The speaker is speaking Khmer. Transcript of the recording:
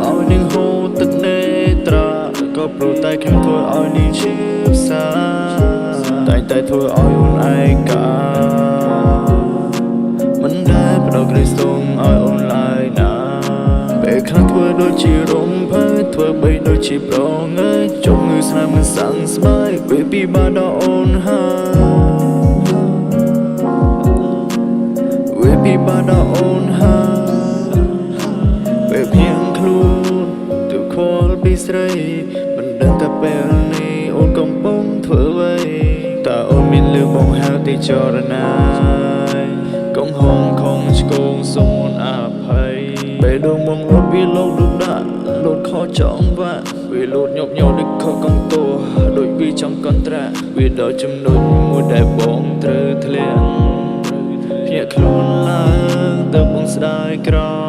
ឲ្យនាងហូរទឹកនេត្រាក៏ព្រោះតែខ្ញុំធ្វើឲ្យនាងឈឺផ្សាតែធ្វើឲ្យអូនឯកាមិនដែលផ្ដោតក្រីស្ទងឲ្យអូនឡើយណាពេលខ្លះធ្វើដូចជារំភើធ្វើបីដូចជាប្រងើយចុកងើស្នាមមិនសាំងស្បើយពេលពីបាដល់អូនហើយពេលពីបាដល់អូនហើយពេលភៀងខ្លួនទៅខលពីស្រីមិនដឹងតែពេលនេះអូនកំពុងធ្វើអ្វីតើអូនមានលឺបងហៅទីចរណាយកងហងខំឆ្កងសូមអភ័យពេលដងមកលត់វាលោកលុបដាក់លត់ខចង់វាក់វាលត់ញប់ញោដូចខកងតោដូចវាចង់កន្ត្រាវាដល់ចំណុចមួយដែលបងត្រូវធ្លាក់ភ្ញាក់ខ្លួនឡើងទៅបងស្ដាយក្រោ